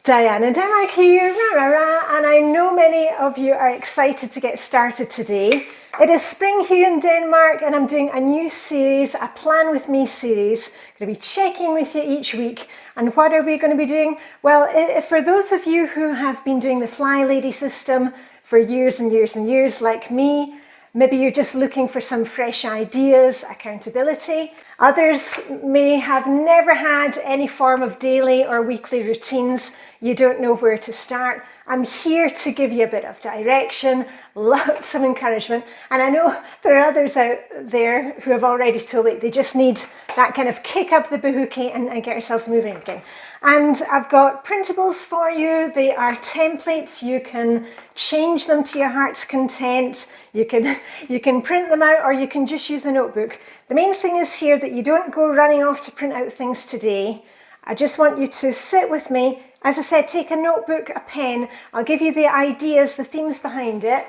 Diane in Denmark here, and I know many of you are excited to get started today. It is spring here in Denmark and I'm doing a new series, a Plan With Me series. I'm going to be checking with you each week. And what are we going to be doing? Well, for those of you who have been doing the Flylady system for years and years and years like me, maybe you're just looking for some fresh ideas, accountability. Others may have never had any form of daily or weekly routines. You don't know where to start. I'm here to give you a bit of direction, lots of encouragement. And I know there are others out there who have already told me they just need that kind of kick up the boohookie and get yourselves moving again. And I've got printables for you. They are templates. You can change them to your heart's content. You can print them out or you can just use a notebook. The main thing is here that you don't go running off to print out things today. I just want you to sit with me. As I said, take a notebook, a pen. I'll give you the ideas, the themes behind it.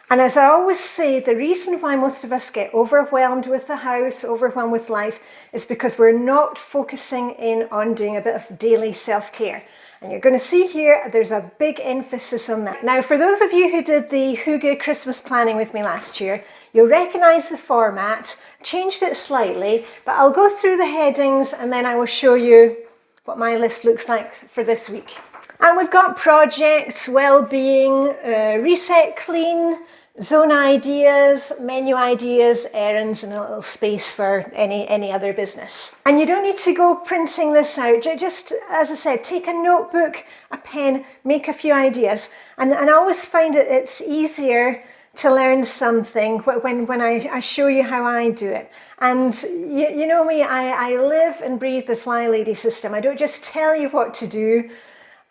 And as I always say, the reason why most of us get overwhelmed with the house, overwhelmed with life, is because we're not focusing in on doing a bit of daily self-care. And you're going to see here, there's a big emphasis on that. Now, for those of you who did the hygge Christmas planning with me last year, you'll recognise the format, changed it slightly, but I'll go through the headings and then I will show you what my list looks like for this week. And we've got projects, well-being, reset clean, zone ideas, menu ideas, errands, and a little space for any other business. And you don't need to go printing this out. Just, as I said, take a notebook, a pen, make a few ideas. And I always find it's easier to learn something when I show you how I do it. And you know me, I live and breathe the Flylady system. I don't just tell you what to do.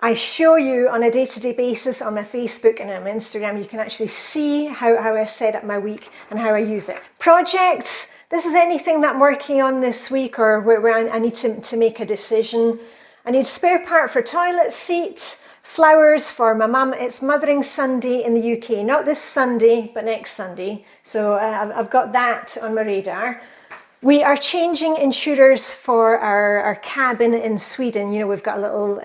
I show you on a day-to-day basis on my Facebook and on my Instagram. You can actually see how I set up my week and how I use it. Projects, this is anything that I'm working on this week or where I need to make a decision. I need a spare part for toilet seat, flowers for my mum. It's Mothering Sunday in the UK, not this Sunday, but next Sunday. So I've got that on my radar. We are changing insurers for our cabin in Sweden. You know, we've got a little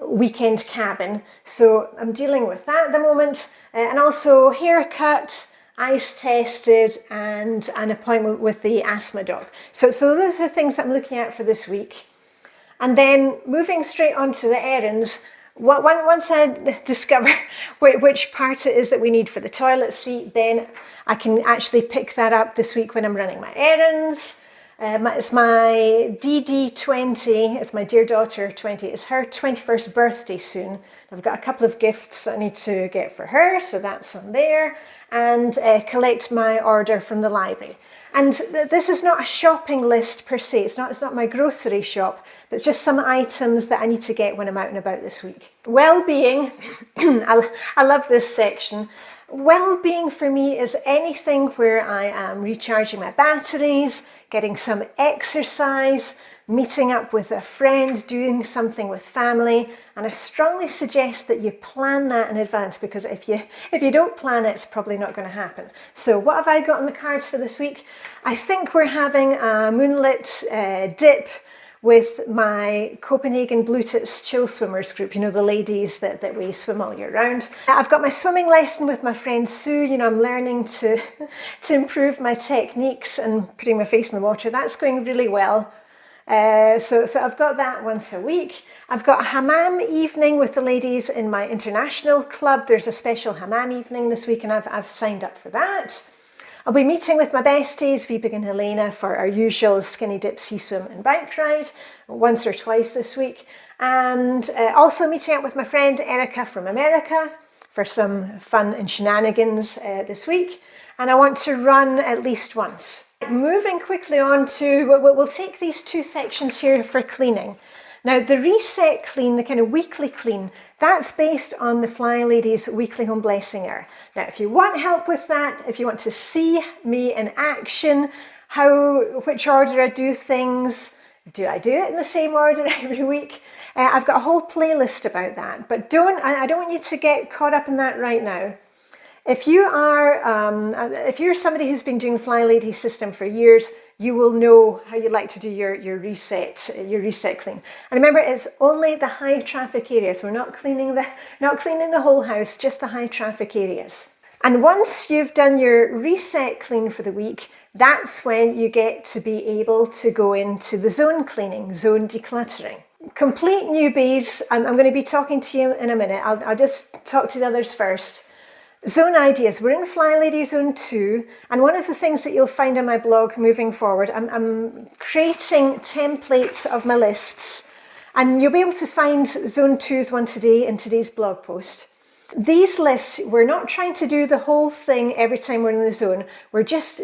weekend cabin. So I'm dealing with that at the moment. And also haircut, eyes tested, and an appointment with the asthma doc. So those are things that I'm looking at for this week. And then moving straight on to the errands, once I discover which part it is that we need for the toilet seat, then I can actually pick that up this week when I'm running my errands. It's my DD20, it's my dear daughter 20, it's her 21st birthday soon. I've got a couple of gifts that I need to get for her, so that's on there. And collect my order from the library. And this is not a shopping list per se, it's not my grocery shop, but it's just some items that I need to get when I'm out and about this week. Wellbeing, I love this section. Wellbeing for me is anything where I am recharging my batteries, getting some exercise, meeting up with a friend, doing something with family, and I strongly suggest that you plan that in advance because if you don't plan it, it's probably not going to happen. So what have I got on the cards for this week? I think we're having a moonlit dip with my Copenhagen Blue Tits Chill Swimmers group, you know, the ladies that we swim all year round. I've got my swimming lesson with my friend Sue. You know, I'm learning to improve my techniques and putting my face in the water. That's going really well. So I've got that once a week. I've got a hammam evening with the ladies in my international club. There's a special hammam evening this week and I've signed up for that. I'll be meeting with my besties, Vibig and Helena, for our usual skinny dip, sea swim and bike ride, once or twice this week. And also meeting up with my friend Erica from America for some fun and shenanigans this week. And I want to run at least once. Moving quickly on to, we'll take these two sections here for cleaning. Now the reset clean, the kind of weekly clean, that's based on the Flylady's weekly home blessing hour. Now if you want help with that, if you want to see me in action, which order I do things, do I do it in the same order every week? I've got a whole playlist about that, but I don't want you to get caught up in that right now. If you're somebody who's been doing Flylady system for years, you will know how you like to do your reset clean. And remember, it's only the high traffic areas. We're not cleaning the whole house, just the high traffic areas. And once you've done your reset clean for the week, that's when you get to be able to go into the zone cleaning, zone decluttering. Complete newbies, I'm going to be talking to you in a minute. I'll just talk to the others first. Zone ideas. We're in Flylady Zone 2, and one of the things that you'll find on my blog moving forward, I'm creating templates of my lists, and you'll be able to find Zone 2's one today in today's blog post. These lists, we're not trying to do the whole thing every time we're in the zone. We're just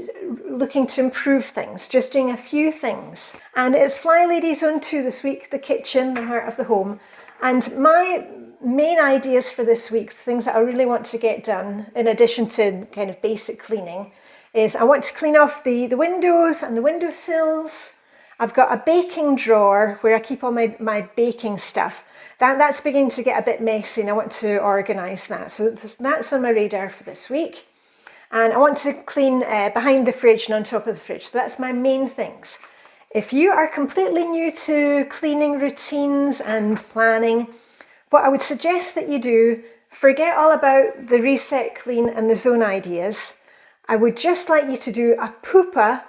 looking to improve things, just doing a few things. And it's Flylady Zone 2 this week, the kitchen, the heart of the home. And my main ideas for this week, things that I really want to get done, in addition to kind of basic cleaning, is I want to clean off the windows and the windowsills. I've got a baking drawer where I keep all my baking stuff. That's beginning to get a bit messy, and I want to organise that. So that's on my radar for this week. And I want to clean behind the fridge and on top of the fridge. So that's my main things. If you are completely new to cleaning routines and planning, what I would suggest that you do, forget all about the reset clean and the zone ideas. I would just like you to do a poopa.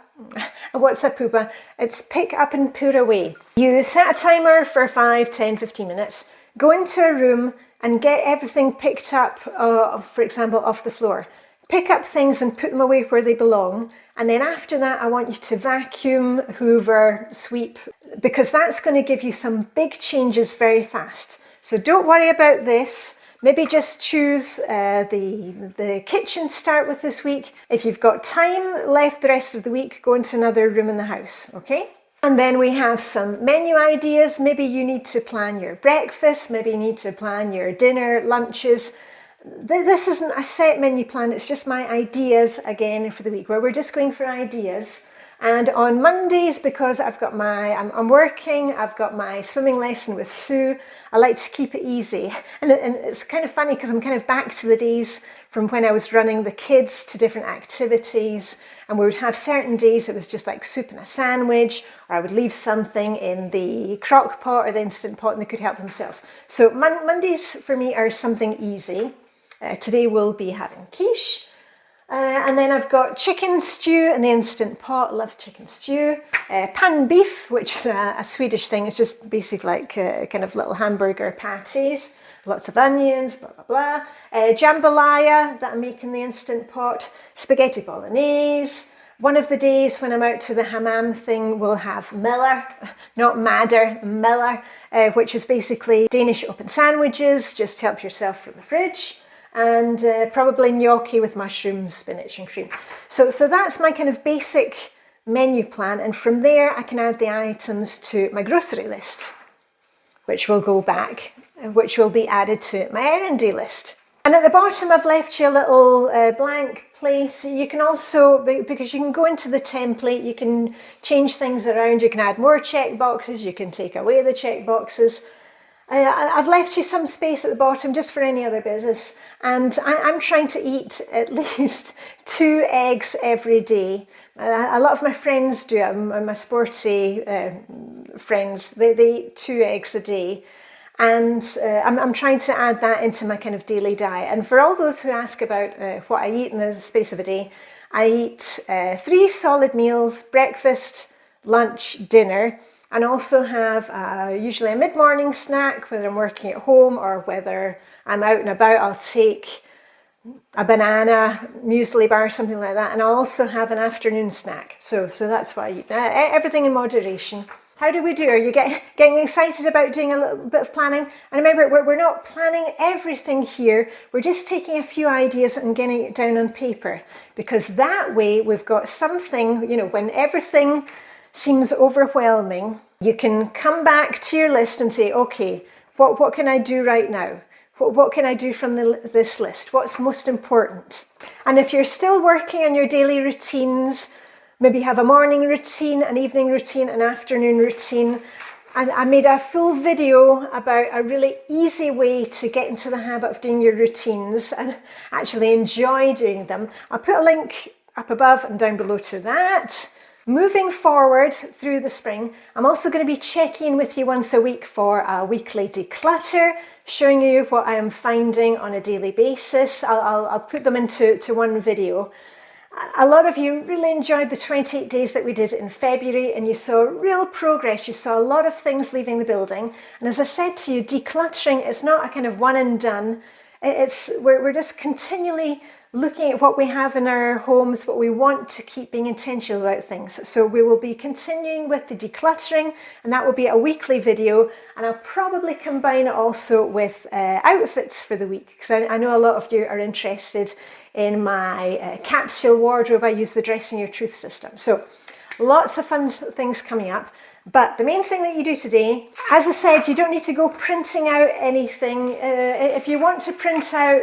What's a poopa? It's pick up and put away. You set a timer for 5, 10, 15 minutes, go into a room and get everything picked up, for example, off the floor. Pick up things and put them away where they belong. And then after that, I want you to vacuum, hoover, sweep, because that's going to give you some big changes very fast. So don't worry about this. Maybe just choose the kitchen start with this week. If you've got time left the rest of the week, go into another room in the house, okay? And then we have some menu ideas. Maybe you need to plan your breakfast. Maybe you need to plan your dinner, lunches. This isn't a set menu plan. It's just my ideas again for the week, where we're just going for ideas. And on Mondays, because I'm working, I've got my swimming lesson with Sue, I like to keep it easy. And it's kind of funny because I'm kind of back to the days from when I was running the kids to different activities, and we would have certain days it was just like soup and a sandwich, or I would leave something in the crock pot or the Instant Pot and they could help themselves. So Mondays for me are something easy. Today we'll be having quiche. And then I've got chicken stew in the Instant Pot. Love chicken stew. Pan beef, which is a Swedish thing. It's just basically like kind of little hamburger patties. Lots of onions, blah, blah, blah. Jambalaya that I make in the Instant Pot. Spaghetti bolognese. One of the days when I'm out to the hammam thing, we'll have Miller, not Madder, Miller, which is basically Danish open sandwiches. Just help yourself from the fridge. And probably gnocchi with mushrooms, spinach and cream. So that's my kind of basic menu plan, and from there I can add the items to my grocery list, which will go back, which will be added to my errand list. And at the bottom I've left you a little blank place. You can also, because you can go into the template, you can change things around, you can add more check boxes, you can take away the check boxes. I've left you some space at the bottom just for any other business, and I'm trying to eat at least 2 eggs every day. A lot of my friends do, my sporty friends, they eat 2 eggs a day, and I'm trying to add that into my kind of daily diet. And for all those who ask about what I eat in the space of a day, I eat 3 solid meals: breakfast, lunch, dinner. And also have usually a mid-morning snack, whether I'm working at home or whether I'm out and about. I'll take a banana, muesli bar, something like that. And I'll also have an afternoon snack. So that's what I eat. Everything in moderation. How do we do? Are you getting excited about doing a little bit of planning? And remember, we're not planning everything here. We're just taking a few ideas and getting it down on paper. Because that way we've got something, you know, when everything seems overwhelming, you can come back to your list and say, okay, what can I do right now? What can I do from this list? What's most important? And if you're still working on your daily routines, maybe have a morning routine, an evening routine, an afternoon routine, I made a full video about a really easy way to get into the habit of doing your routines and actually enjoy doing them. I'll put a link up above and down below to that. Moving forward through the spring, I'm also going to be checking in with you once a week for a weekly declutter, showing you what I am finding on a daily basis. I'll put them into one video. A lot of you really enjoyed the 28 days that we did in February, and you saw real progress. You saw a lot of things leaving the building. And as I said to you, decluttering is not a kind of one and done. We're just continually looking at what we have in our homes, what we want to keep being intentional about things. So we will be continuing with the decluttering, and that will be a weekly video. And I'll probably combine it also with outfits for the week, because I know a lot of you are interested in my capsule wardrobe. I use the Dressing Your Truth system. So lots of fun things coming up. But the main thing that you do today, as I said, you don't need to go printing out anything. If you want to print out,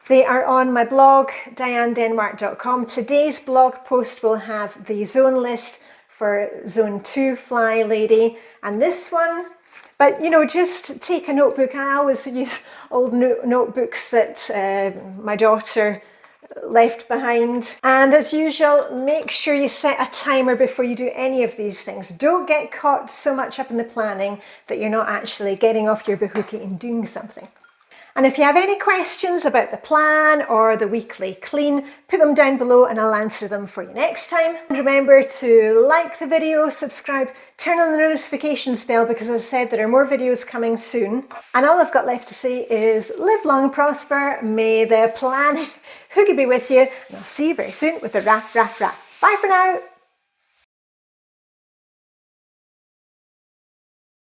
they are on my blog, dianedenmark.com. Today's blog post will have the zone list for Zone 2 Flylady, and this one. But, you know, just take a notebook. I always use old notebooks that my daughter left behind. And as usual, make sure you set a timer before you do any of these things. Don't get caught so much up in the planning that you're not actually getting off your bahookie and doing something. And if you have any questions about the plan or the weekly clean, put them down below and I'll answer them for you next time. And remember to like the video, subscribe, turn on the notifications bell, because as I said, there are more videos coming soon. And all I've got left to say is live long, prosper, may the planning hygge be with you, and I'll see you very soon with a wrap. Bye for now.